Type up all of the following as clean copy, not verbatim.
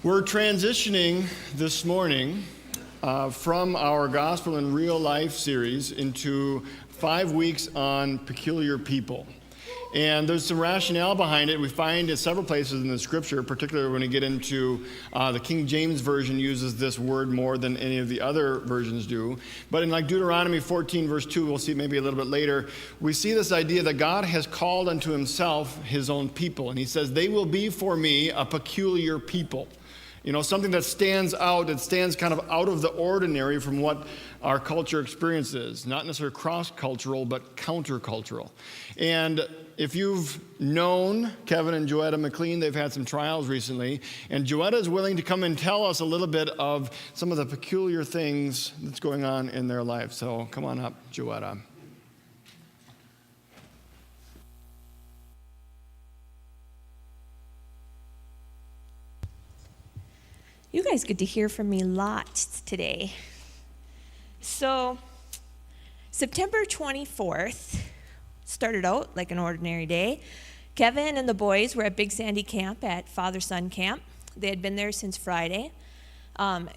We're transitioning this morning from our Gospel in Real Life series into 5 weeks on peculiar people. And there's some rationale behind it. We find it several places in the scripture, particularly when we get into the King James Version uses this word more than any of the other versions do. But in like Deuteronomy 14, verse 2, we'll see maybe a little bit later, we see this idea that God has called unto himself his own people. And he says, they will be for me a peculiar people. You know, something that stands out, that stands kind of out of the ordinary from what our culture experiences. Not necessarily cross-cultural, but counter-cultural. And if you've known Kevin and Joetta McLean, they've had some trials recently. And Joetta is willing to come and tell us a little bit of some of the peculiar things that's going on in their life. So come on up, Joetta. You guys get to hear from me lots today. So, September 24th started out like an ordinary day. Kevin and the boys were at Big Sandy Camp at Father-Son Camp. They had been there since Friday.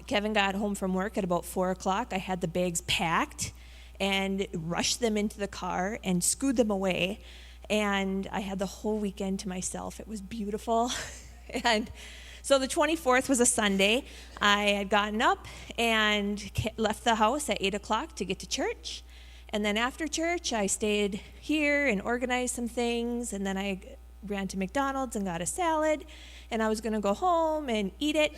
Kevin got home from work at about 4 o'clock. I had the bags packed and rushed them into the car and scooed them away. And I had the whole weekend to myself. It was beautiful. And so the 24th was a Sunday. I had gotten up and left the house at 8 o'clock to get to church. And then after church, I stayed here and organized some things. And then I ran to McDonald's and got a salad. And I was going to go home and eat it.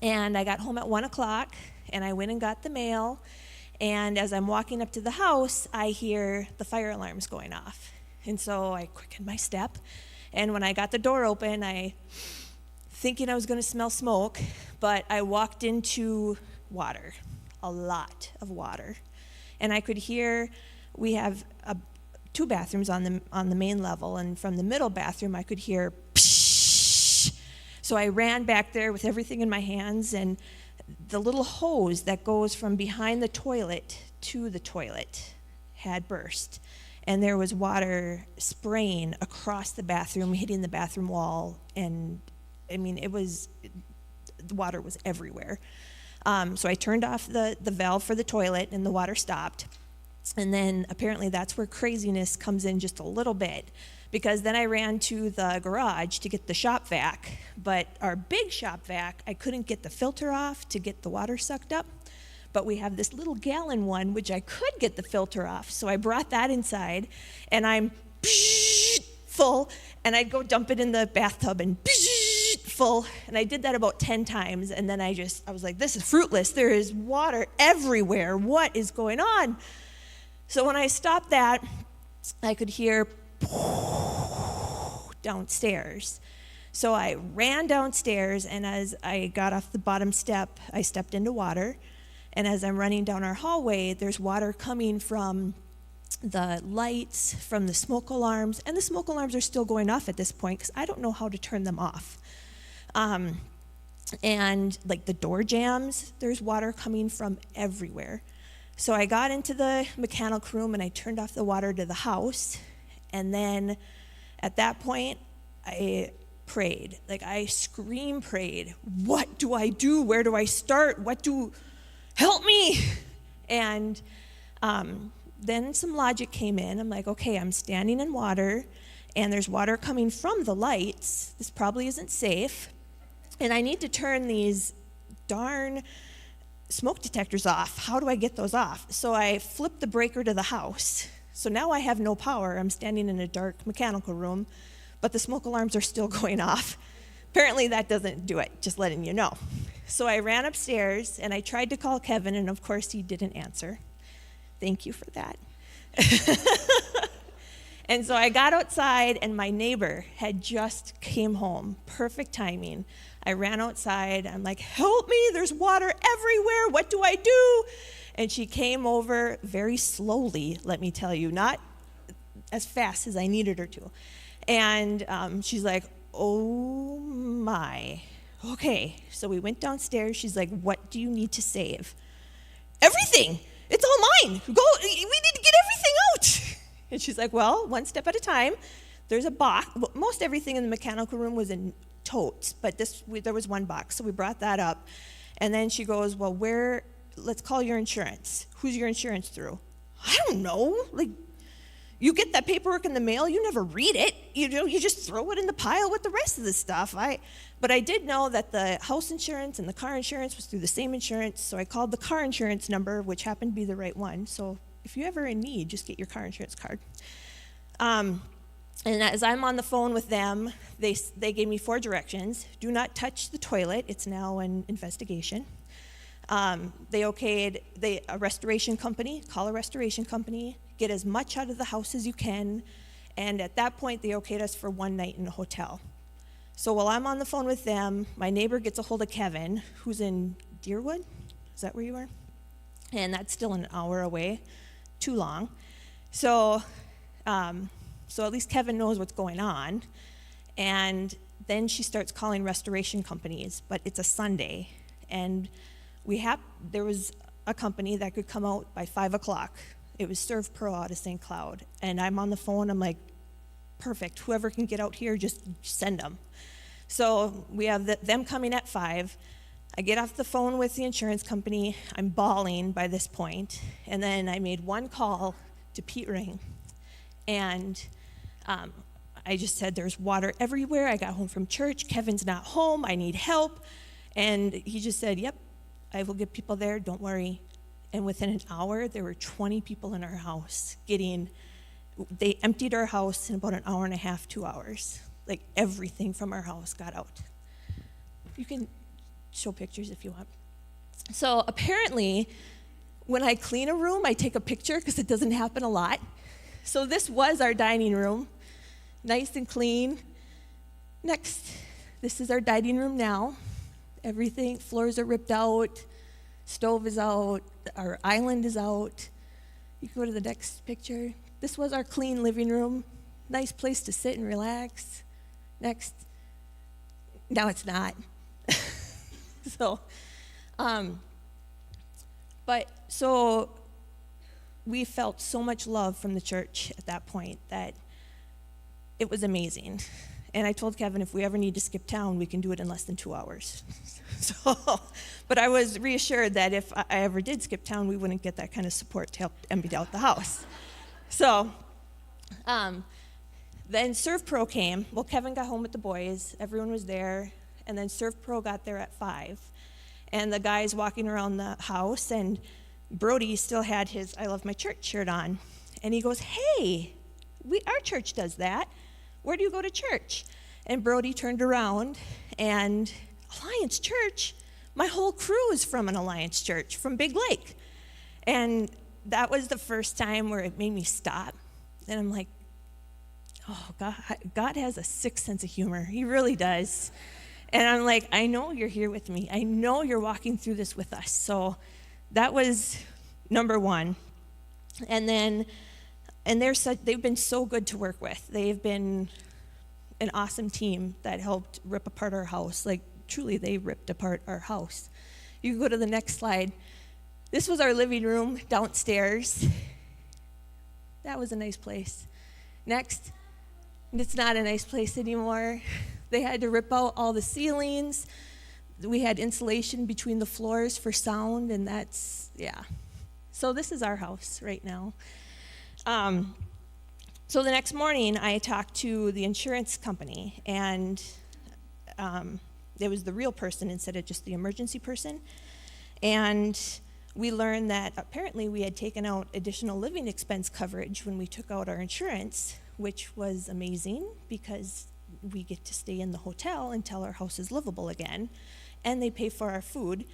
And I got home at 1 o'clock, and I went and got the mail. And as I'm walking up to the house, I hear the fire alarms going off. And so I quickened my step. And when I got the door open, thinking I was going to smell smoke, but I walked into water, a lot of water. And I could hear, we have 2 bathrooms on the main level, and from the middle bathroom I could hear psh. So I ran back there with everything in my hands, and the little hose that goes from behind the toilet to the toilet had burst. And there was water spraying across the bathroom, hitting the bathroom wall, and I mean, the water was everywhere. So I turned off the valve for the toilet, and the water stopped. And then apparently that's where craziness comes in just a little bit, because then I ran to the garage to get the shop vac. But our big shop vac, I couldn't get the filter off to get the water sucked up. But we have this little gallon one, which I could get the filter off. So I brought that inside, and I'm full, and I'd go dump it in the bathtub and full, and I did that about 10 times, and then I was like, this is fruitless. There is water everywhere. What is going on? So when I stopped that, I could hear downstairs. So I ran downstairs, and as I got off the bottom step, I stepped into water, and as I'm running down our hallway, there's water coming from the lights, from the smoke alarms, and the smoke alarms are still going off at this point because I don't know how to turn them off. And like the door jams, there's water coming from everywhere. So I got into the mechanical room and I turned off the water to the house. And then at that point, I prayed. Like I scream prayed. What do I do? Where do I start? Help me? And then some logic came in. I'm like, okay, I'm standing in water, and there's water coming from the lights. This probably isn't safe. And I need to turn these darn smoke detectors off. How do I get those off? So I flipped the breaker to the house. So now I have no power. I'm standing in a dark mechanical room, but the smoke alarms are still going off. Apparently that doesn't do it, just letting you know. So I ran upstairs, and I tried to call Kevin, and of course he didn't answer. Thank you for that. And so I got outside, and my neighbor had just came home. Perfect timing. I ran outside. I'm like, help me. There's water everywhere. What do I do? And she came over very slowly, let me tell you, not as fast as I needed her to. And she's like, oh, my. Okay. So we went downstairs. She's like, what do you need to save? Everything. It's all mine. We need to get everything out. And she's like, well, one step at a time. There's a box. Most everything in the mechanical room was in totes, but there was one box, so we brought that up. And then she goes, well, let's call your insurance. Who's your insurance through? I don't know. Like, you get that paperwork in the mail, you never read it. You just throw it in the pile with the rest of the stuff. But I did know that the house insurance and the car insurance was through the same insurance, so I called the car insurance number, which happened to be the right one. So if you're ever in need, just get your car insurance card. And as I'm on the phone with them, they gave me 4 directions. Do not touch the toilet. It's now an investigation. They okayed a restoration company, call a restoration company, get as much out of the house as you can, and at that point, they okayed us for 1 night in a hotel. So while I'm on the phone with them, my neighbor gets a hold of Kevin, who's in Deerwood. Is that where you are? And that's still an hour away, too long. So at least Kevin knows what's going on. And then she starts calling restoration companies, but it's a Sunday. And there was a company that could come out by 5 o'clock. It was ServPro out of St. Cloud. And I'm on the phone, I'm like, perfect, whoever can get out here, just send them. So we have them coming at 5. I get off the phone with the insurance company. I'm bawling by this point. And then I made 1 call to Pete Ring. And I just said, there's water everywhere. I got home from church. Kevin's not home. I need help. And he just said, yep, I will get people there. Don't worry. And within an hour, there were 20 people in our house they emptied our house in about an hour and a half, 2 hours. Like everything from our house got out. You can show pictures if you want. So apparently, when I clean a room, I take a picture because it doesn't happen a lot. So this was our dining room, nice and clean. Next, this is our dining room now. Everything, floors are ripped out, stove is out, our island is out. You can go to the next picture. This was our clean living room, nice place to sit and relax. Next, now it's not. So we felt so much love from the church at that point that it was amazing. And I told Kevin, if we ever need to skip town, we can do it in less than 2 hours. But I was reassured that if I ever did skip town, we wouldn't get that kind of support to help empty out the house. So then ServPro came. Well, Kevin got home with the boys. Everyone was there. And then ServPro got there at 5. And the guy's walking around the house, and Brody still had his I Love My Church shirt on. And he goes, hey, our church does that. Where do you go to church? And Brody turned around, and Alliance Church? My whole crew is from an Alliance Church, from Big Lake. And that was the first time where it made me stop. And I'm like, oh, God has a sick sense of humor. He really does. And I'm like, I know you're here with me. I know you're walking through this with us. So that was number 1. And then, they've been so good to work with. They've been an awesome team that helped rip apart our house. Like, truly, they ripped apart our house. You can go to the next slide. This was our living room downstairs. That was a nice place. Next, it's not a nice place anymore. They had to rip out all the ceilings. We had insulation between the floors for sound, and yeah. So this is our house right now. So the next morning, I talked to the insurance company, and it was the real person instead of just the emergency person. And we learned that apparently we had taken out additional living expense coverage when we took out our insurance, which was amazing because we get to stay in the hotel until our house is livable again, and they pay for our food.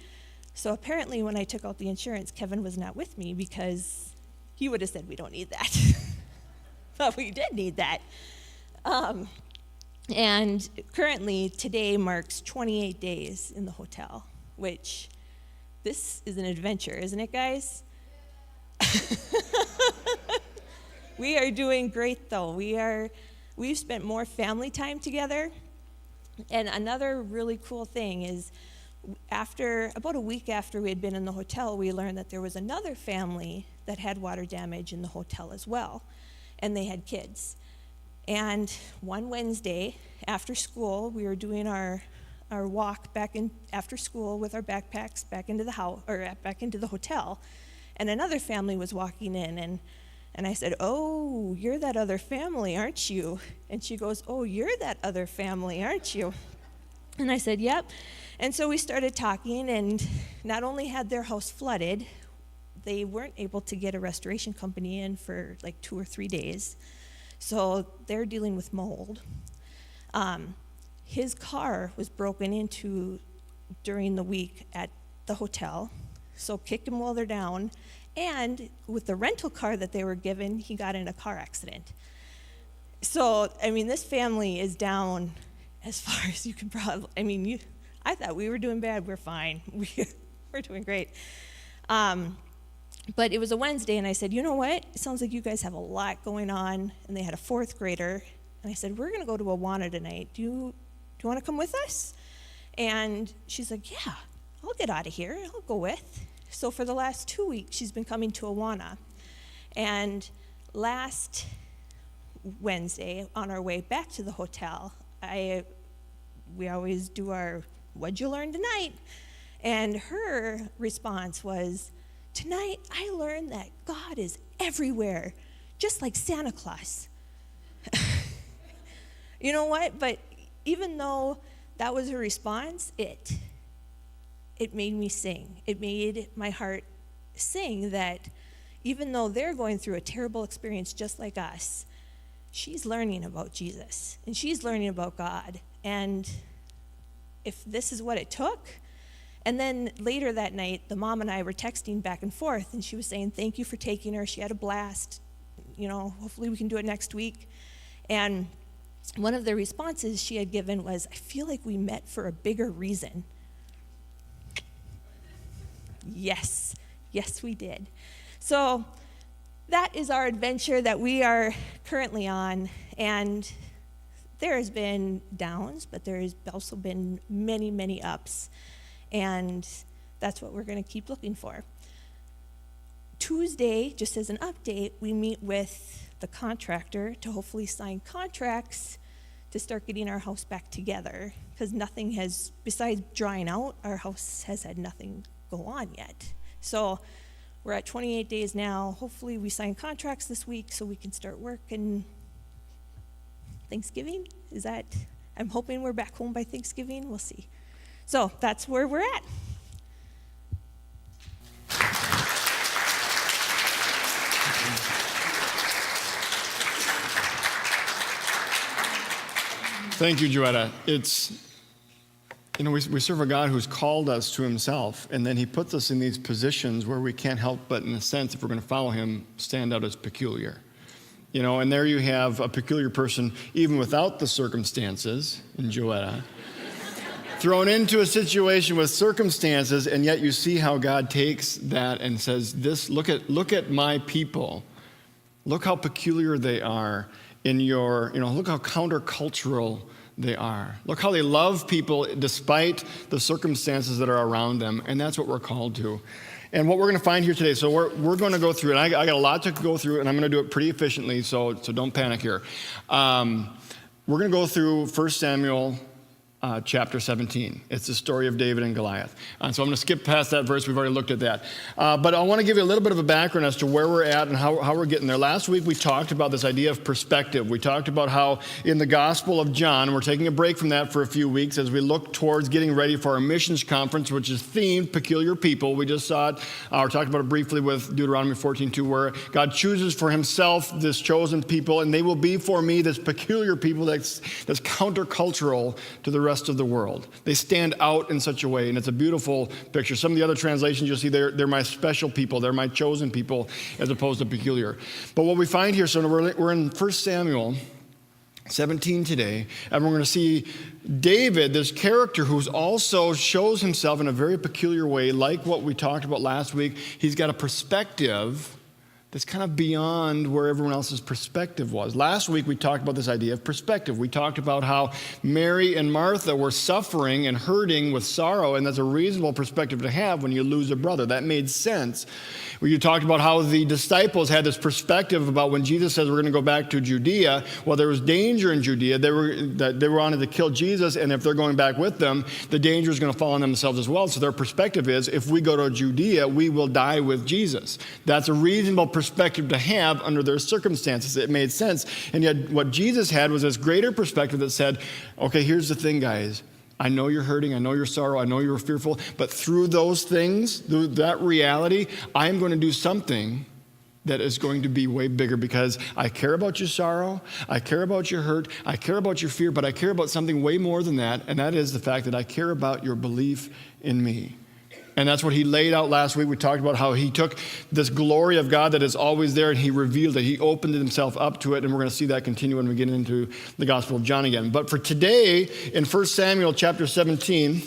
So apparently when I took out the insurance, Kevin was not with me because he would have said we don't need that. But we did need that. And currently, today marks 28 days in the hotel, which this is an adventure, isn't it, guys? We are doing great, though. We've spent more family time together. And another really cool thing is about a week after we had been in the hotel, we learned that there was another family that had water damage in the hotel as well, and they had kids. And one Wednesday after school, we were doing our walk back in after school with our backpacks back into the house or back into the hotel, and another family was walking in, and I said, "Oh, you're that other family, aren't you?" And she goes, "Oh, you're that other family, aren't you?" And I said, "Yep." And so we started talking, and not only had their house flooded, they weren't able to get a restoration company in for like 2 or 3 days. So they're dealing with mold. His car was broken into during the week at the hotel, so kicked him while they're down. And with the rental car that they were given, he got in a car accident. So, I mean, this family is down as far as you can probably, I thought we were doing bad. We're fine. We're doing great. But it was a Wednesday, and I said, "You know what? It sounds like you guys have a lot going on." And they had a 4th grader. And I said, "We're going to go to Awana tonight. Do you want to come with us?" And she's like, "Yeah, I'll get out of here. I'll go with." So for the last 2 weeks, she's been coming to Awana. And last Wednesday, on our way back to the hotel, we always do our "What'd you learn tonight?" And her response was, "Tonight, I learned that God is everywhere, just like Santa Claus." You know what? But even though that was her response, it made me sing. It made my heart sing that even though they're going through a terrible experience just like us, she's learning about Jesus, and she's learning about God. And if this is what it took. And then later that night, the mom and I were texting back and forth, and she was saying, "Thank you for taking her. She had a blast. Hopefully we can do it next week." And one of the responses she had given was, "I feel like we met for a bigger reason." Yes, we did. So that is our adventure that we are currently on, and there has been downs, but there has also been many, many ups, and that's what we're going to keep looking for. Tuesday, just as an update, we meet with the contractor to hopefully sign contracts to start getting our house back together, because nothing has, besides drying out, our house has had nothing go on yet. So we're at 28 days now. Hopefully we sign contracts this week so we can start work. And Thanksgiving, I'm hoping we're back home by Thanksgiving. We'll see. So that's where we're at. Thank you, Joetta. We serve a God who's called us to himself, and then he puts us in these positions where we can't help but, in a sense, if we're going to follow him, stand out as peculiar. And there you have a peculiar person, even without the circumstances, in Joetta, thrown into a situation with circumstances, and yet you see how God takes that and says, look at my people. Look how peculiar they are look how countercultural they are. Look how they love people despite the circumstances that are around them, and that's what we're called to. And what we're going to find here today, so we're going to go through, and I got a lot to go through, and I'm going to do it pretty efficiently, so don't panic here. We're going to go through 1 Samuel chapter 17. It's the story of David and Goliath. And so I'm going to skip past that verse. We've already looked at that. But I want to give you a little bit of a background as to where we're at and how we're getting there. Last week we talked about this idea of perspective. We talked about how in the Gospel of John, we're taking a break from that for a few weeks as we look towards getting ready for our missions conference, which is themed Peculiar People. We just saw it, or talked about it briefly with Deuteronomy 14:2, where God chooses for himself this chosen people, and they will be for me this peculiar people that's countercultural to the rest of the world. They stand out in such a way, and it's a beautiful picture. Some of the other translations you'll see, they're my special people, they're my chosen people, as opposed to peculiar. But what we find here, so we're in 1 Samuel 17 today, and we're going to see David, this character who's also shows himself in a very peculiar way, like what we talked about last week. He's got a perspective that's kind of beyond where everyone else's perspective was. Last week, we talked about this idea of perspective. We talked about how Mary and Martha were suffering and hurting with sorrow, and that's a reasonable perspective to have when you lose a brother. That made sense. We talked about how the disciples had this perspective about when Jesus says we're going to go back to Judea. Well, there was danger in Judea. They were wanted to kill Jesus, and if they're going back with them, the danger is going to fall on themselves as well. So their perspective is, if we go to Judea, we will die with Jesus. That's a reasonable perspective to have under their circumstances. It made sense. And yet what Jesus had was this greater perspective that said, okay, here's the thing, guys. I know you're hurting. I know you're sorrow. I know you're fearful. But through those things, through that reality, I am going to do something that is going to be way bigger, because I care about your sorrow. I care about your hurt. I care about your fear. But I care about something way more than that. And that is the fact that I care about your belief in me. And that's what he laid out last week. We talked about how he took this glory of God that is always there, and he revealed it. He opened himself up to it, and we're going to see that continue when we get into the Gospel of John again. But for today, in 1 Samuel chapter 17,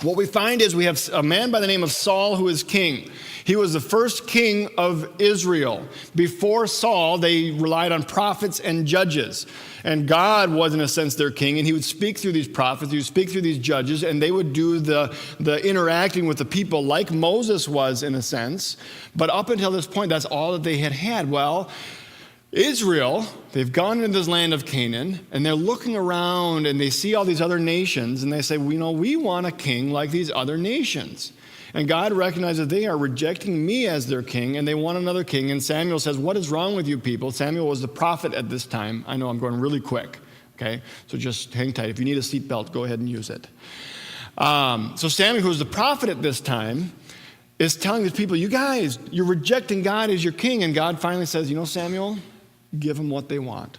what we find is we have a man by the name of Saul who is king. He was the first king of Israel. Before Saul, they relied on prophets and judges. And God was, in a sense, their king, and he would speak through these prophets, he would speak through these judges, and they would do the interacting with the people like Moses was, in a sense. But up until this point, that's all that they had. Well, Israel, they've gone into this land of Canaan, and they're looking around, and they see all these other nations, and they say, we want a king like these other nations. And God recognizes they are rejecting me as their king, and they want another king. And Samuel says, what is wrong with you people? Samuel was the prophet at this time. I know I'm going really quick, okay? So just hang tight. If you need a seatbelt, go ahead and use it. So Samuel, who's the prophet at this time, is telling these people, you guys, you're rejecting God as your king. And God finally says, Samuel, give them what they want,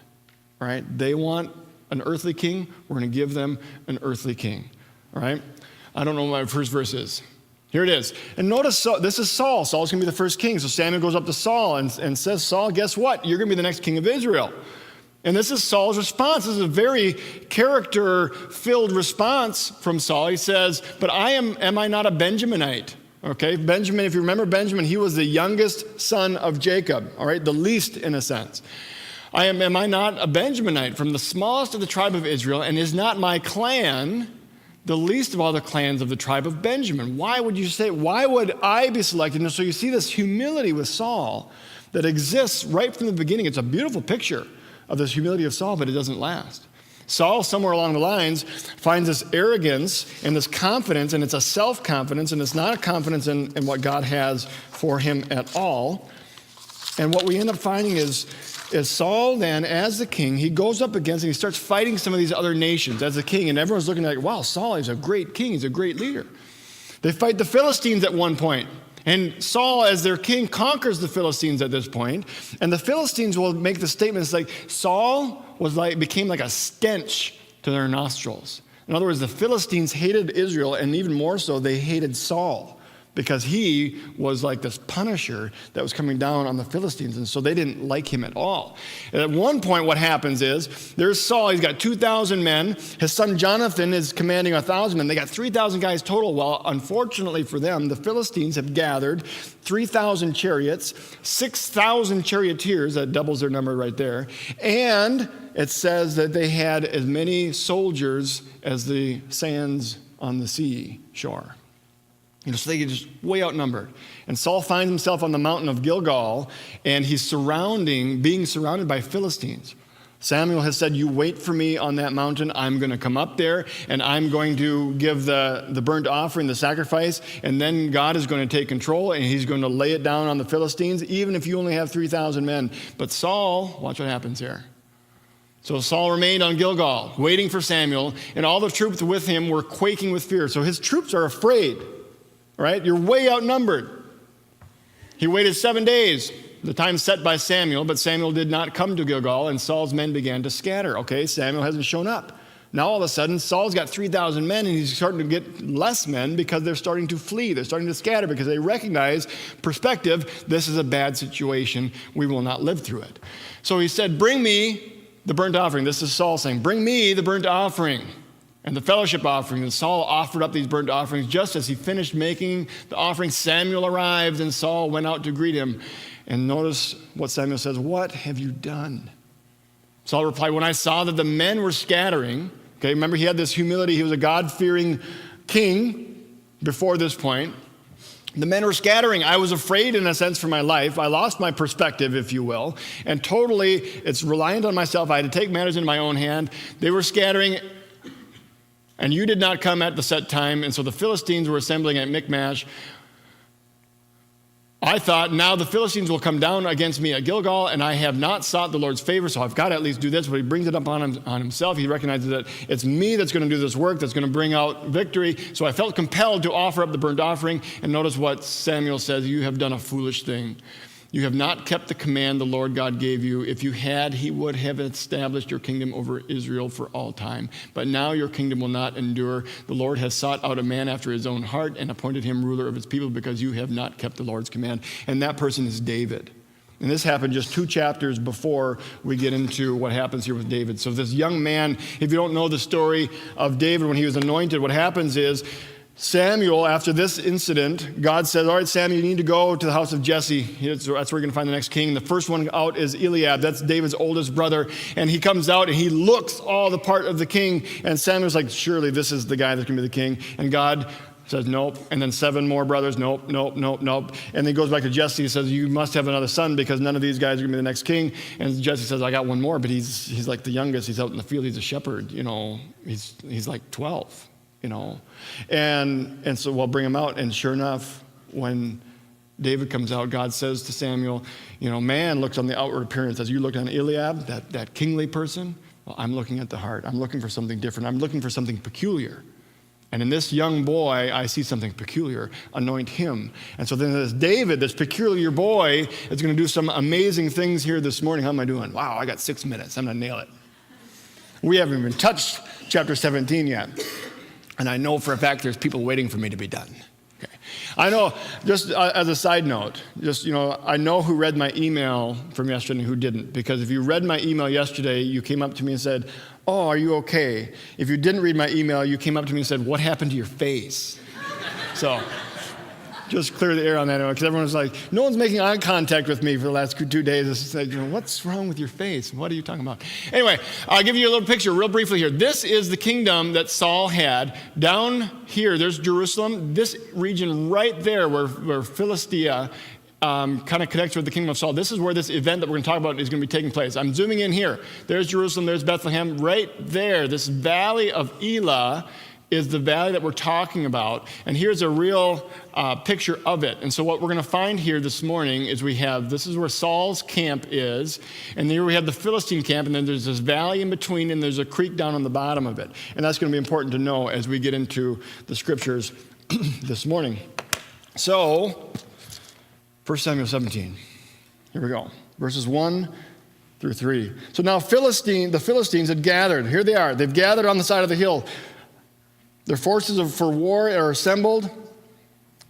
right? They want an earthly king. We're going to give them an earthly king, all right? I don't know what my first verse is. Here it is. And notice, this is Saul. Saul's going to be the first king. So Samuel goes up to Saul and says, Saul, guess what? You're going to be the next king of Israel. And this is Saul's response. This is a very character-filled response from Saul. He says, but am I not a Benjaminite? Okay, Benjamin, if you remember Benjamin, he was the youngest son of Jacob, all right, the least in a sense. Am I not a Benjaminite from the smallest of the tribe of Israel, and is not my clan the least of all the clans of the tribe of Benjamin? Why would I be selected? And so you see this humility with Saul that exists right from the beginning. It's a beautiful picture of this humility of Saul, but it doesn't last. Saul, somewhere along the lines, finds this arrogance and this confidence, and it's a self-confidence, and it's not a confidence in what God has for him at all. And what we end up finding is Saul then, as the king, he goes up against and he starts fighting some of these other nations as the king, and everyone's looking like, wow, Saul is a great king, he's a great leader. They fight the Philistines at one point, and Saul, as their king, conquers the Philistines at this point, and the Philistines will make the statements like Saul became like a stench to their nostrils. In other words, the Philistines hated Israel, and even more so, they hated Saul, because he was like this punisher that was coming down on the Philistines, and so they didn't like him at all. And at one point, what happens is, there's Saul, he's got 2,000 men, his son Jonathan is commanding 1,000 men, they got 3,000 guys total. Well, unfortunately for them, the Philistines have gathered 3,000 chariots, 6,000 charioteers, that doubles their number right there, and it says that they had as many soldiers as the sands on the sea shore. So they get just way outnumbered. And Saul finds himself on the mountain of Gilgal, and he's being surrounded by Philistines. Samuel has said, you wait for me on that mountain. I'm going to come up there, and I'm going to give the burnt offering, the sacrifice, and then God is going to take control, and he's going to lay it down on the Philistines, even if you only have 3,000 men. But Saul, watch what happens here. So Saul remained on Gilgal, waiting for Samuel, and all the troops with him were quaking with fear. So his troops are afraid. Right? You're way outnumbered. He waited 7 days, the time set by Samuel, but Samuel did not come to Gilgal, and Saul's men began to scatter. Okay, Samuel hasn't shown up. Now all of a sudden, Saul's got 3,000 men, and he's starting to get less men because they're starting to flee. They're starting to scatter because they recognize perspective. This is a bad situation. We will not live through it. So he said, bring me the burnt offering. This is Saul saying, bring me the burnt offering and the fellowship offering. And Saul offered up these burnt offerings. Just as he finished making the offering, Samuel arrived, and Saul went out to greet him. And notice what Samuel says, "What have you done?" Saul replied, "When I saw that the men were scattering," okay, remember he had this humility, he was a God-fearing king before this point. The men were scattering. I was afraid in a sense for my life. I lost my perspective, if you will, and totally it's reliant on myself. I had to take matters into my own hand. They were scattering, and you did not come at the set time, and so the Philistines were assembling at Michmash. I thought, now the Philistines will come down against me at Gilgal, and I have not sought the Lord's favor, so I've got to at least do this. But he brings it up on himself. He recognizes that it's me that's going to do this work, that's going to bring out victory. So I felt compelled to offer up the burnt offering. And notice what Samuel says, "You have done a foolish thing. You have not kept the command the Lord God gave you. If you had, he would have established your kingdom over Israel for all time. But now your kingdom will not endure. The Lord has sought out a man after his own heart and appointed him ruler of his people because you have not kept the Lord's command." And that person is David. And this happened just 2 chapters before we get into what happens here with David. So this young man, if you don't know the story of David when he was anointed, what happens is Samuel, after this incident, God says, "All right, Samuel, you need to go to the house of Jesse. That's where you're going to find the next king." The first one out is Eliab. That's David's oldest brother. And he comes out and he looks all the part of the king. And Samuel's like, "Surely this is the guy that's going to be the king." And God says, "Nope." And then 7 more brothers, "Nope, nope, nope, nope." And then he goes back to Jesse and says, "You must have another son because none of these guys are going to be the next king." And Jesse says, "I got one more," but he's like the youngest. He's out in the field. He's a shepherd. He's like 12. And so we'll bring him out. And sure enough, when David comes out, God says to Samuel, "Man looks on the outward appearance. As you looked on Eliab, that kingly person, well, I'm looking at the heart. I'm looking for something different. I'm looking for something peculiar. And in this young boy, I see something peculiar. Anoint him." And so then there's David, this peculiar boy, is going to do some amazing things here this morning. How am I doing? Wow, I got 6 minutes. I'm going to nail it. We haven't even touched chapter 17 yet. And I know for a fact there's people waiting for me to be done. Okay. I know, just as a side note, I know who read my email from yesterday and who didn't. Because if you read my email yesterday, you came up to me and said, "Oh, are you okay?" If you didn't read my email, you came up to me and said, "What happened to your face?" So just clear the air on that, because everyone's like, no one's making eye contact with me for the last 2 days. It's like, what's wrong with your face? What are you talking about? Anyway, I'll give you a little picture real briefly here. This is the kingdom that Saul had. Down here, there's Jerusalem. This region right there where Philistia kind of connects with the kingdom of Saul. This is where this event that we're going to talk about is going to be taking place. I'm zooming in here. There's Jerusalem. There's Bethlehem. Right there, this valley of Elah is the valley that we're talking about. And here's a real picture of it. And so what we're going to find here this morning is this is where Saul's camp is, and here we have the Philistine camp, and then there's this valley in between, and there's a creek down on the bottom of it. And that's going to be important to know as we get into the scriptures this morning. So, 1 Samuel 17. Here we go. Verses 1 through 3. So now the Philistines had gathered. Here they are. They've gathered on the side of the hill. Their forces for war are assembled,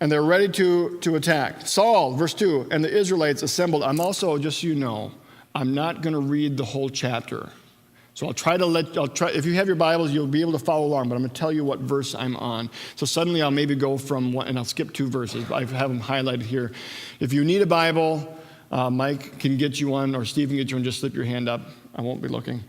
and they're ready to attack. Saul, verse 2, and the Israelites assembled. I'm also, just so you know, I'm not going to read the whole chapter. So I'll try, if you have your Bibles, you'll be able to follow along, but I'm going to tell you what verse I'm on. So suddenly I'll maybe go from one, and I'll skip 2 verses. I have them highlighted here. If you need a Bible, Mike can get you one, or Steve can get you one. Just slip your hand up. I won't be looking.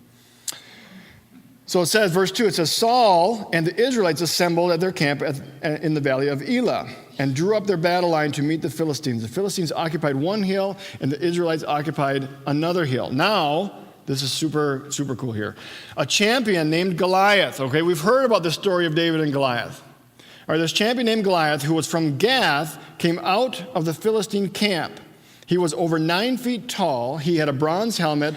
So it says, verse 2, it says, Saul and the Israelites assembled at their camp in the valley of Elah and drew up their battle line to meet the Philistines. The Philistines occupied one hill, and the Israelites occupied another hill. Now, this is super, super cool here. A champion named Goliath. Okay, we've heard about the story of David and Goliath. All right, this champion named Goliath, who was from Gath, came out of the Philistine camp. He was over 9 feet tall. He had a bronze helmet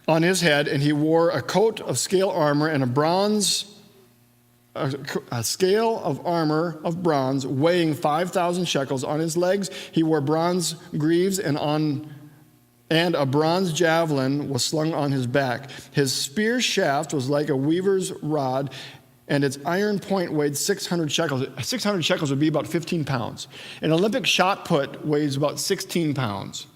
on his head, and he wore a coat of scale armor and a scale of armor of bronze weighing 5,000 shekels. On his legs he wore bronze greaves, and a bronze javelin was slung on his back. His spear shaft was like a weaver's rod, and its iron point weighed 600 shekels. 600 shekels would be about 15 pounds. An Olympic shot put weighs about 16 pounds.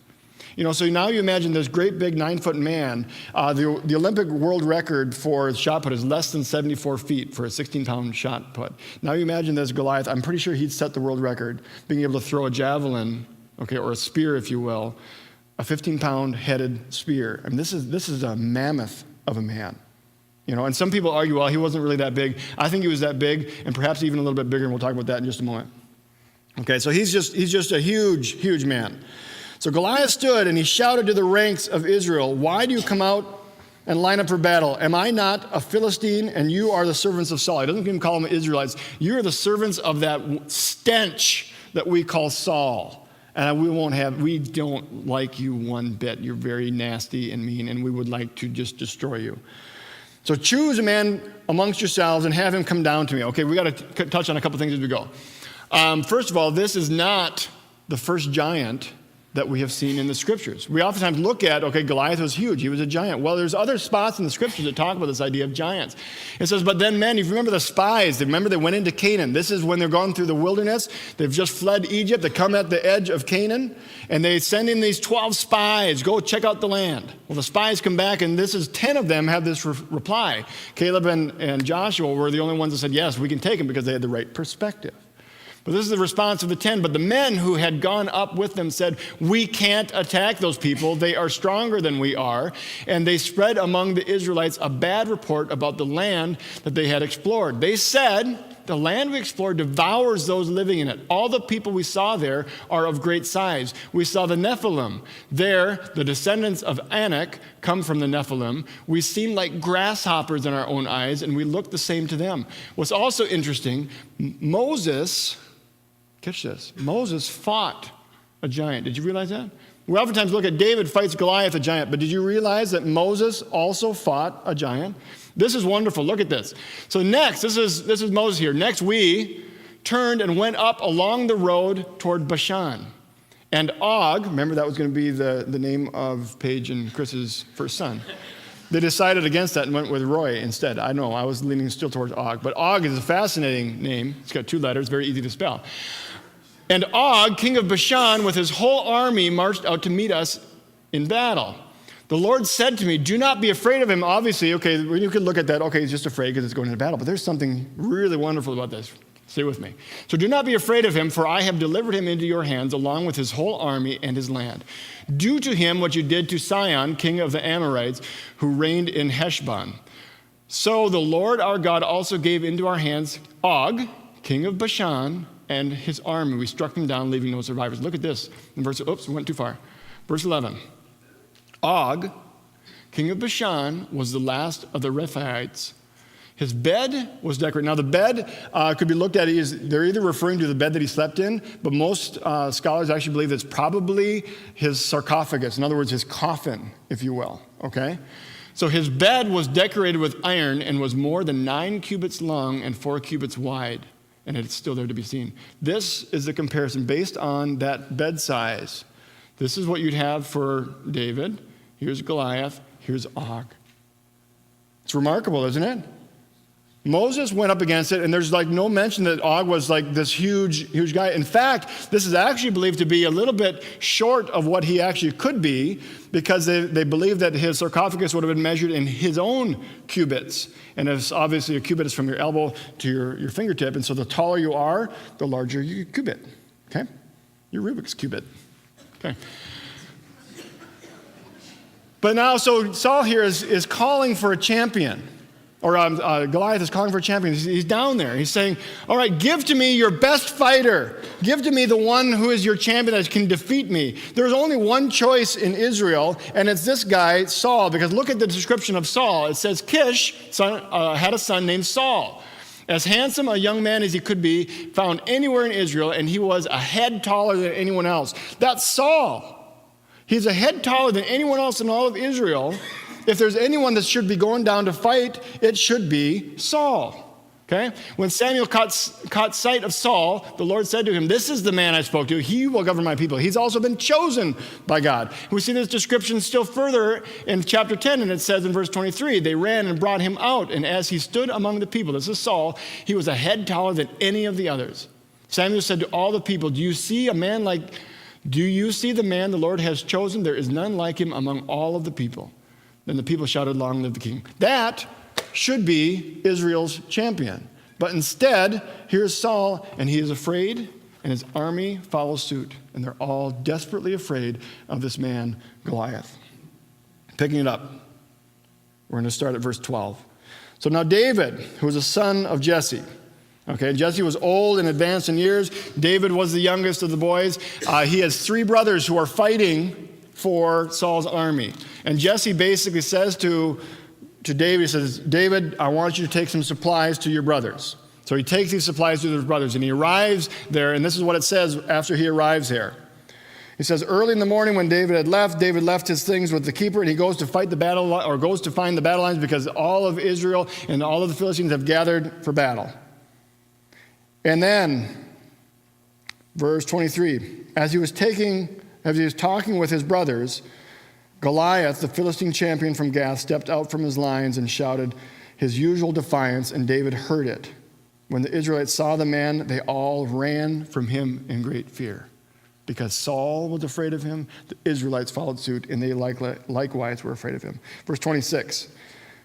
So now you imagine this great big 9-foot man. The Olympic world record for shot put is less than 74 feet for a 16-pound shot put. Now you imagine this Goliath. I'm pretty sure he'd set the world record, being able to throw a javelin okay, or a spear, if you will, a 15-pound headed spear. I mean, this is a mammoth of a man. You know, and some people argue, well, he wasn't really that big. I think he was that big, and perhaps even a little bit bigger, and we'll talk about that in just a moment. Okay, so he's just a huge, huge man. So Goliath stood and he shouted to the ranks of Israel, "Why do you come out and line up for battle? Am I not a Philistine and you are the servants of Saul?" He doesn't even call them Israelites. You're the servants of that stench that we call Saul. And we don't like you one bit. You're very nasty and mean, and we would like to just destroy you. So choose a man amongst yourselves and have him come down to me. Okay, we got to touch on a couple things as we go. First of all, this is not the first giant that we have seen in the scriptures. We oftentimes look at, okay, Goliath was huge. He was a giant. Well, there's other spots in the scriptures that talk about this idea of giants. It says, but then men, if you remember the spies, they went into Canaan. This is when they're going through the wilderness. They've just fled Egypt. They come at the edge of Canaan, and they send in these 12 spies, go check out the land. Well, the spies come back, and 10 of them have this reply. Caleb and Joshua were the only ones that said, yes, we can take them because they had the right perspective. But this is the response of the 10. But the men who had gone up with them said, we can't attack those people. They are stronger than we are. And they spread among the Israelites a bad report about the land that they had explored. They said, the land we explored devours those living in it. All the people we saw there are of great size. We saw the Nephilim. There, the descendants of Anak come from the Nephilim. We seem like grasshoppers in our own eyes, and we look the same to them. What's also interesting, Moses, catch this, Moses fought a giant. Did you realize that? We oftentimes look at David fights Goliath, a giant, but did you realize that Moses also fought a giant? This is wonderful. Look at this. So next, this is Moses here. Next, we turned and went up along the road toward Bashan. And Og, remember that was going to be the name of Paige and Chris's first son. They decided against that and went with Roy instead. I know, I was leaning still towards Og. But Og is a fascinating name. It's got 2 letters, very easy to spell. And Og, king of Bashan, with his whole army, marched out to meet us in battle. The Lord said to me, do not be afraid of him. Obviously, okay, you could look at that, okay, he's just afraid because it's going into battle. But there's something really wonderful about this. Stay with me. So do not be afraid of him, for I have delivered him into your hands, along with his whole army and his land. Do to him what you did to Sihon, king of the Amorites, who reigned in Heshbon. So the Lord our God also gave into our hands Og, king of Bashan, and his army. We struck them down, leaving no survivors. Look at this. In we went too far. Verse 11. Og, king of Bashan, was the last of the Rephaites. His bed was decorated. Now, the bed could be looked at, they're either referring to the bed that he slept in, but most scholars actually believe it's probably his sarcophagus. In other words, his coffin, if you will, okay? So his bed was decorated with iron and was more than 9 cubits long and 4 cubits wide, and it's still there to be seen. This is the comparison based on that bed size. This is what you'd have for David. Here's Goliath. Here's Og. It's remarkable, isn't it? Moses went up against it, and there's like no mention that Og was like this huge guy. In fact, this is actually believed to be a little bit short of what he actually could be, because they believe that his sarcophagus would have been measured in his own cubits. And it's obviously a cubit is from your elbow to your fingertip, and so the taller you are, the larger your cubit. Okay? Your Rubik's cubit. Okay. But now, so Saul here is calling for a champion. Or Goliath is calling for a champion. He's down there. He's saying, all right, give to me your best fighter. Give to me the one who is your champion that can defeat me. There's only one choice in Israel, and it's this guy, Saul. Because look at the description of Saul. It says Kish had a son named Saul. As handsome a young man as he could be, found anywhere in Israel, and he was a head taller than anyone else. That's Saul. He's a head taller than anyone else in all of Israel. If there's anyone that should be going down to fight, it should be Saul. Okay? When Samuel caught sight of Saul, the Lord said to him, this is the man I spoke to. He will govern my people. He's also been chosen by God. We see this description still further in chapter 10, and it says in verse 23, they ran and brought him out, and as he stood among the people, this is Saul, he was a head taller than any of the others. Samuel said to all the people, do you see the man the Lord has chosen? There is none like him among all of the people. Then the people shouted, long live the king. That should be Israel's champion. But instead, here's Saul, and he is afraid and his army follows suit, and they're all desperately afraid of this man, Goliath. Picking it up, we're going to start at verse 12. So now David, who was a son of Jesse, okay, Jesse was old and advanced in years. David was the youngest of the boys. He has 3 brothers who are fighting for Saul's army. And Jesse basically says to David, he says, David, I want you to take some supplies to your brothers. So he takes these supplies to his brothers, and he arrives there, and this is what it says after he arrives here. He says, early in the morning when David left his things with the keeper, and he goes to fight the battle, or goes to find the battle lines, because all of Israel and all of the Philistines have gathered for battle. And then, verse 23, as he was talking with his brothers, Goliath, the Philistine champion from Gath, stepped out from his lines and shouted his usual defiance, and David heard it. When the Israelites saw the man, they all ran from him in great fear. Because Saul was afraid of him, the Israelites followed suit, and they likewise were afraid of him. Verse 26,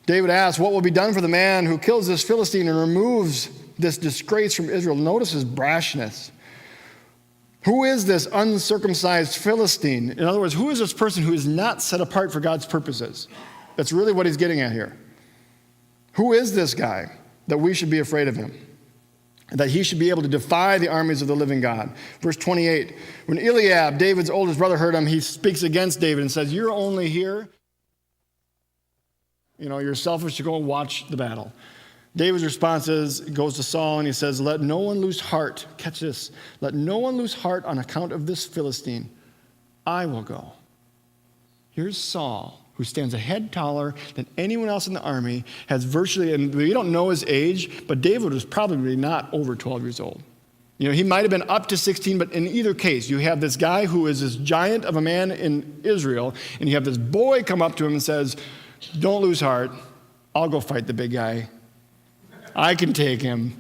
David asked, what will be done for the man who kills this Philistine and removes this disgrace from Israel? Notice his brashness. Who is this uncircumcised Philistine? In other words, who is this person who is not set apart for God's purposes? That's really what he's getting at here. Who is this guy that we should be afraid of him? That he should be able to defy the armies of the living God. Verse 28, when Eliab, David's oldest brother, heard him, he speaks against David and says, you're only here. You're selfish to go and watch the battle. David's response goes to Saul and he says, let no one lose heart. Catch this. Let no one lose heart on account of this Philistine. I will go. Here's Saul, who stands a head taller than anyone else in the army, has virtually, and we don't know his age, but David was probably not over 12 years old. He might have been up to 16, but in either case, you have this guy who is this giant of a man in Israel, and you have this boy come up to him and says, don't lose heart. I'll go fight the big guy. I can take him,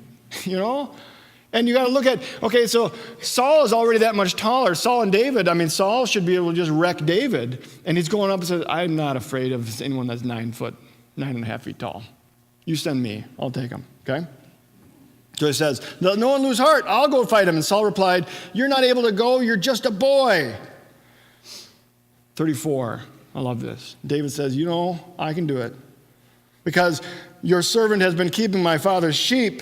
And you got to look at, okay, so Saul is already that much taller. Saul and David, Saul should be able to just wreck David. And he's going up and says, I'm not afraid of anyone that's 9.5 feet tall. You send me, I'll take him, okay? So he says, let no one lose heart, I'll go fight him. And Saul replied, you're not able to go, you're just a boy. 34, I love this. David says, I can do it. Because your servant has been keeping my father's sheep.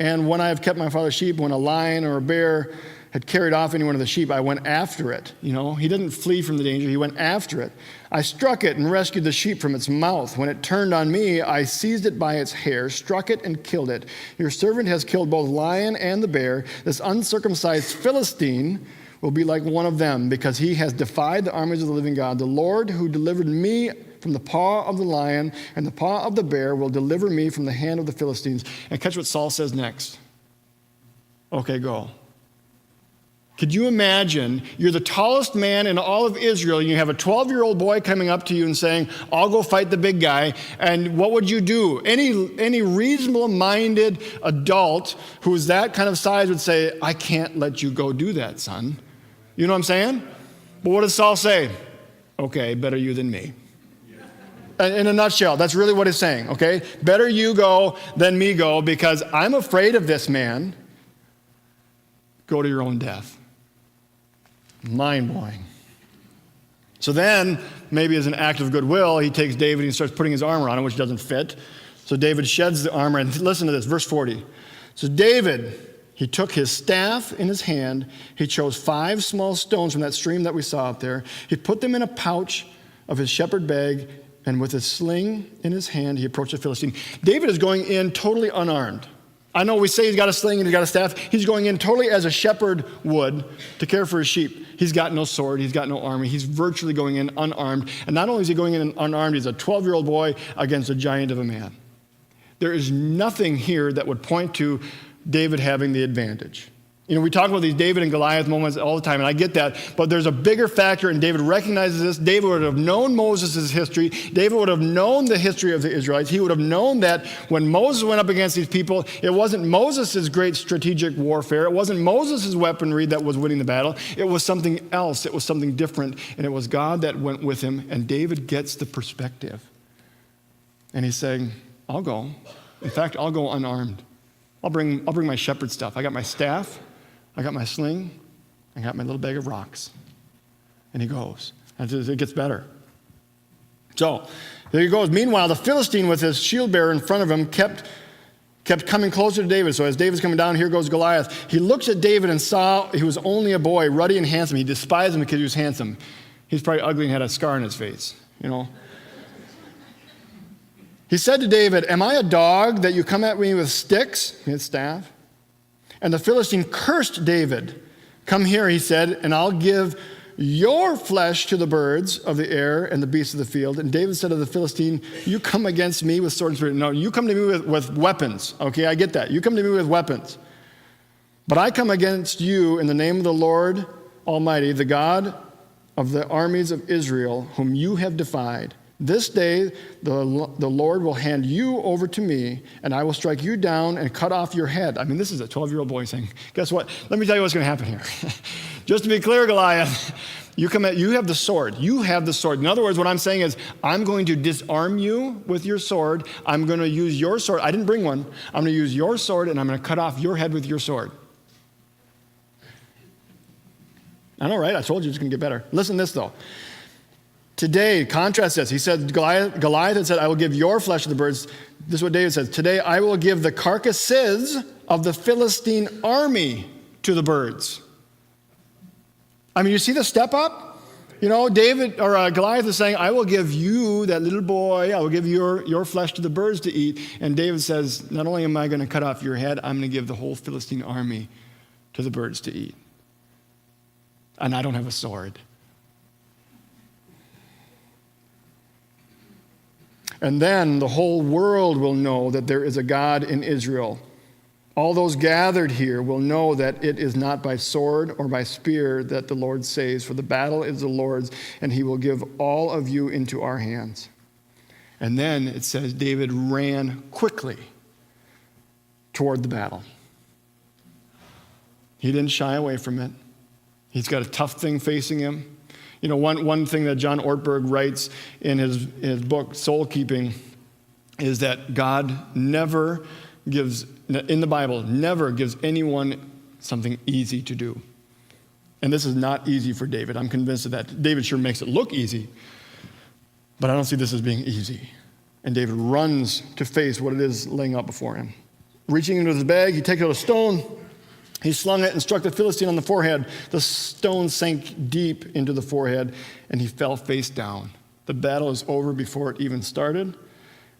And when I have kept my father's sheep, when a lion or a bear had carried off any one of the sheep, I went after it. He didn't flee from the danger. He went after it. I struck it and rescued the sheep from its mouth. When it turned on me, I seized it by its hair, struck it, and killed it. Your servant has killed both lion and the bear. This uncircumcised Philistine will be like one of them, because he has defied the armies of the living God. The Lord who delivered me from the paw of the lion and the paw of the bear will deliver me from the hand of the Philistines. And catch what Saul says next. Okay, go. Could you imagine you're the tallest man in all of Israel, and you have a 12-year-old boy coming up to you and saying, I'll go fight the big guy, and what would you do? Any reasonable-minded adult who's that kind of size would say, I can't let you go do that, son. You know what I'm saying? But what does Saul say? Okay, better you than me. In a nutshell, that's really what he's saying, okay? Better you go than me go, because I'm afraid of this man. Go to your own death. Mind-blowing. So then, maybe as an act of goodwill, he takes David and he starts putting his armor on him, which doesn't fit. So David sheds the armor, and listen to this, verse 40. So David, he took his staff in his hand. He chose 5 small stones from that stream that we saw up there. He put them in a pouch of his shepherd bag, and with his sling in his hand, he approached the Philistine. David is going in totally unarmed. I know we say he's got a sling and he's got a staff. He's going in totally as a shepherd would to care for his sheep. He's got no sword. He's got no armor. He's virtually going in unarmed. And not only is he going in unarmed, he's a 12-year-old boy against a giant of a man. There is nothing here that would point to David having the advantage. We talk about these David and Goliath moments all the time, and I get that, but there's a bigger factor, and David recognizes this. David would have known Moses' history. David would have known the history of the Israelites. He would have known that when Moses went up against these people, it wasn't Moses' great strategic warfare. It wasn't Moses' weaponry that was winning the battle. It was something else. It was something different, and it was God that went with him, and David gets the perspective. And he's saying, I'll go. In fact, I'll go unarmed. I'll bring my shepherd stuff. I got my staff. I got my sling, I got my little bag of rocks. And he goes. And it gets better. So, there he goes. Meanwhile, the Philistine with his shield bearer in front of him kept coming closer to David. So as David's coming down, here goes Goliath. He looks at David and saw he was only a boy, ruddy and handsome. He despised him because he was handsome. He's probably ugly and had a scar on his face, you know. He said to David, "Am I a dog that you come at me with sticks?" His staff. And the Philistine cursed David. "Come here," he said, "and I'll give your flesh to the birds of the air and the beasts of the field." And David said to the Philistine, "You come against me with sword and spear." No, you come to me with weapons. Okay, I get that. You come to me with weapons. But I come against you in the name of the Lord Almighty, the God of the armies of Israel, whom you have defied. This day the Lord will hand you over to me, and I will strike you down and cut off your head. I mean, this is a 12-year-old boy saying, guess what? Let me tell you what's going to happen here. Just to be clear, Goliath, you have the sword. You have the sword. In other words, what I'm saying is, I'm going to disarm you with your sword. I'm going to use your sword. I didn't bring one. I'm going to use your sword, and I'm going to cut off your head with your sword. I know, right? I told you it's going to get better. Listen to this, though. Today, contrast this. He said, Goliath had said, "I will give your flesh to the birds." This is what David says. Today, I will give the carcasses of the Philistine army to the birds. I mean, you see the step up? You know, Goliath is saying, "I will give you, that little boy, I will give your flesh to the birds to eat." And David says, not only am I going to cut off your head, I'm going to give the whole Philistine army to the birds to eat. And I don't have a sword. And then the whole world will know that there is a God in Israel. All those gathered here will know that it is not by sword or by spear that the Lord saves, for the battle is the Lord's, and he will give all of you into our hands. And then it says David ran quickly toward the battle. He didn't shy away from it. He's got a tough thing facing him. You know, one thing that John Ortberg writes in his book, Soul Keeping, is that God never gives, in the Bible, never gives anyone something easy to do. And this is not easy for David. I'm convinced of that. David sure makes it look easy, but I don't see this as being easy. And David runs to face what it is laying out before him. Reaching into his bag, he takes out a stone. He slung it and struck the Philistine on the forehead. The stone sank deep into the forehead, and he fell face down. The battle is over before it even started.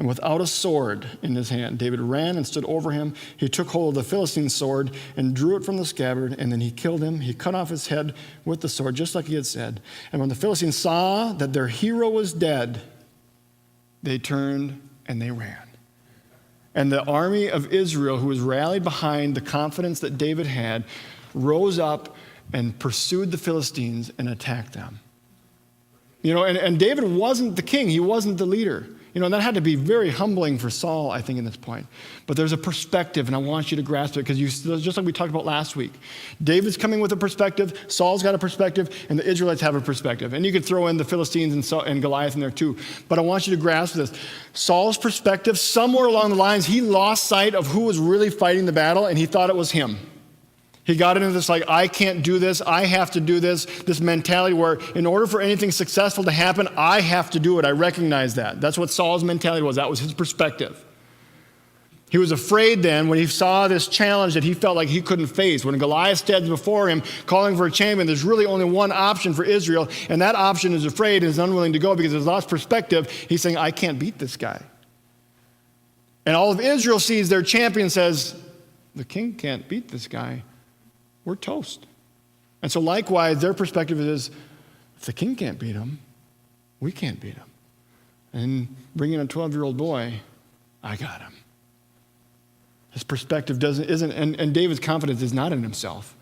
And without a sword in his hand, David ran and stood over him. He took hold of the Philistine's sword and drew it from the scabbard, and then he killed him. He cut off his head with the sword, just like he had said. And when the Philistines saw that their hero was dead, they turned and they ran. And the army of Israel, who was rallied behind the confidence that David had, rose up and pursued the Philistines and attacked them. You know, and David wasn't the king. He wasn't the leader. You know, and that had to be very humbling for Saul, I think, in this point. But there's a perspective, and I want you to grasp it, because just like we talked about last week. David's coming with a perspective, Saul's got a perspective, and the Israelites have a perspective. And you could throw in the Philistines and Goliath in there too. But I want you to grasp this. Saul's perspective, somewhere along the lines, he lost sight of who was really fighting the battle, and he thought it was him. He got into this like, I can't do this, I have to do this mentality where in order for anything successful to happen, I have to do it. I recognize that. That's what Saul's mentality was. That was his perspective. He was afraid then when he saw this challenge that he felt like he couldn't face. When Goliath stands before him calling for a champion, there's really only one option for Israel, and that option is afraid and is unwilling to go because he's lost perspective. He's saying, I can't beat this guy. And all of Israel sees their champion and says, the king can't beat this guy. We're toast. And so likewise, their perspective is, if the king can't beat him, we can't beat him. And bringing a 12-year-old boy, I got him. His perspective isn't, and David's confidence is not in himself.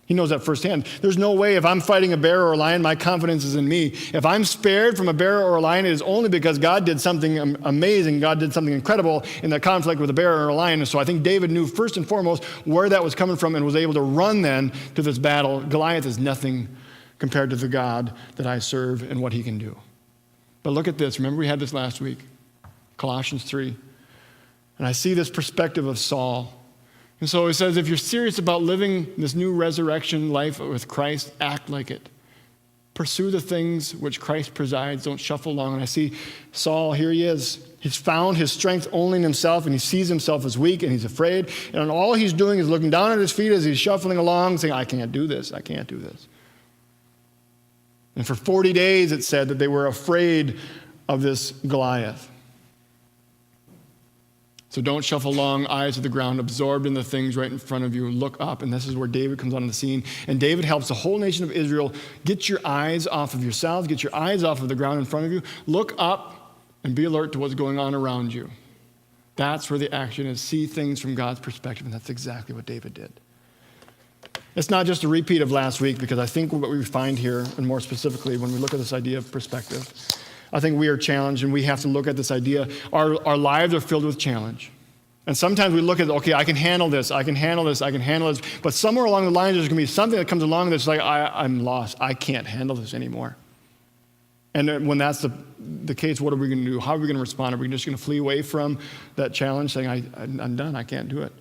He knows that firsthand. There's no way if I'm fighting a bear or a lion, my confidence is in me. If I'm spared from a bear or a lion, it is only because God did something amazing. God did something incredible in that conflict with a bear or a lion. And so I think David knew first and foremost where that was coming from and was able to run then to this battle. Goliath is nothing compared to the God that I serve and what he can do. But look at this. Remember we had this last week, Colossians 3. And I see this perspective of Saul. And so he says, if you're serious about living this new resurrection life with Christ, act like it. Pursue the things which Christ presides. Don't shuffle along. And I see Saul, here he is. He's found his strength only in himself, and he sees himself as weak, and he's afraid. And all he's doing is looking down at his feet as he's shuffling along, saying, I can't do this. I can't do this. And for 40 days, it said that they were afraid of this Goliath. So don't shuffle along, eyes to the ground, absorbed in the things right in front of you. Look up, and this is where David comes onto the scene. And David helps the whole nation of Israel get your eyes off of yourselves, get your eyes off of the ground in front of you. Look up and be alert to what's going on around you. That's where the action is. See things from God's perspective, and that's exactly what David did. It's not just a repeat of last week, because I think what we find here, and more specifically when we look at this idea of perspective, I think we are challenged, and we have to look at this idea. Our lives are filled with challenge. And sometimes we look at, okay, I can handle this, I can handle this, I can handle this. But somewhere along the line, there's going to be something that comes along that's like, I'm lost. I can't handle this anymore. And when that's the case, what are we going to do? How are we going to respond? Are we just going to flee away from that challenge, saying, I'm done, I can't do it?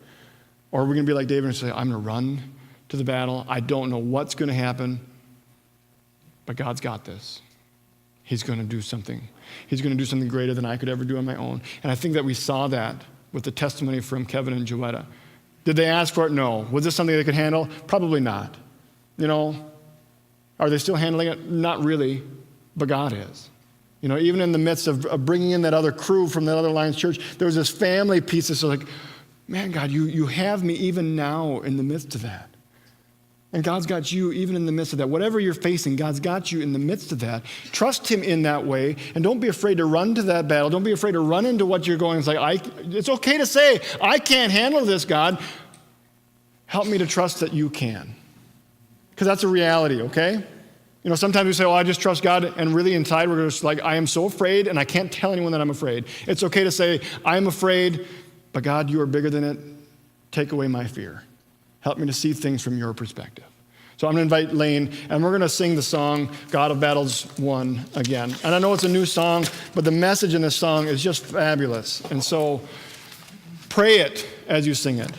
Or are we going to be like David and say, I'm going to run to the battle. I don't know what's going to happen, but God's got this. He's going to do something. He's going to do something greater than I could ever do on my own. And I think that we saw that with the testimony from Kevin and Joetta. Did they ask for it? No. Was this something they could handle? Probably not. Are they still handling it? Not really, but God is. Even in the midst of bringing in that other crew from that other Lions Church, there was this family piece that's like, man, God, you have me even now in the midst of that. And God's got you even in the midst of that. Whatever you're facing, God's got you in the midst of that. Trust him in that way, and don't be afraid to run to that battle. Don't be afraid to run into what you're going. It's like, it's okay to say, I can't handle this, God. Help me to trust that you can. Because that's a reality, okay? Sometimes we say, I just trust God, and really inside we're just like, I am so afraid, and I can't tell anyone that I'm afraid. It's okay to say, I'm afraid, but God, you are bigger than it. Take away my fear. Help me to see things from your perspective. So I'm going to invite Lane, and we're going to sing the song, God of Battles 1 again. And I know it's a new song, but the message in this song is just fabulous. And so pray it as you sing it.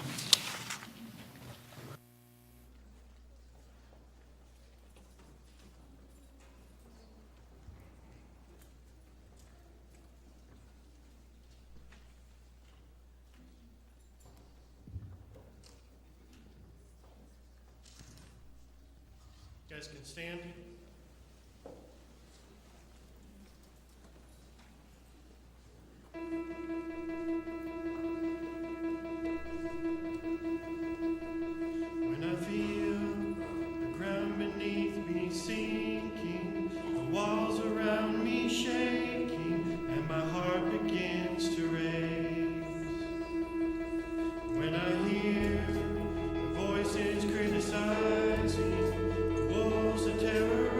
You guys can stand. When I feel the ground beneath me sinking, the walls around me shaking, and my heart begins to race. When I hear the voices criticizing, the wolves that terrorize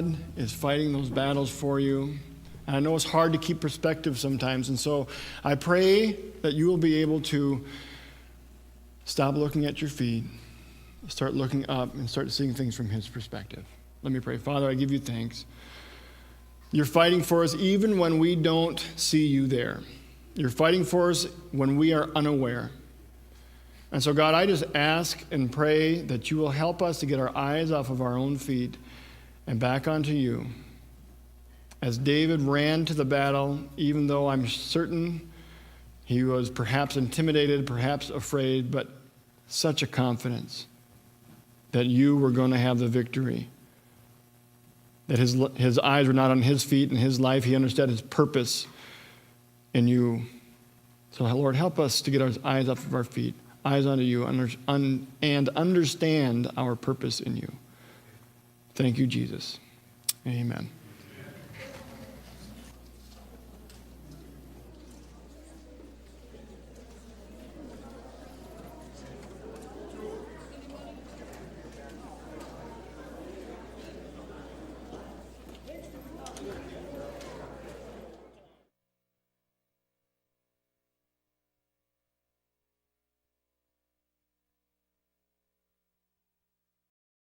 God is fighting those battles for you. And I know it's hard to keep perspective sometimes. And so I pray that you will be able to stop looking at your feet, start looking up, and start seeing things from his perspective. Let me pray. Father, I give you thanks. You're fighting for us even when we don't see you there. You're fighting for us when we are unaware. And so, God, I just ask and pray that you will help us to get our eyes off of our own feet and back onto you. As David ran to the battle, even though I'm certain he was perhaps intimidated, perhaps afraid, but such a confidence that you were going to have the victory. That his eyes were not on his feet and his life. He understood his purpose in you. So, Lord, help us to get our eyes off of our feet, eyes onto you, and understand our purpose in you. Thank you, Jesus. Amen.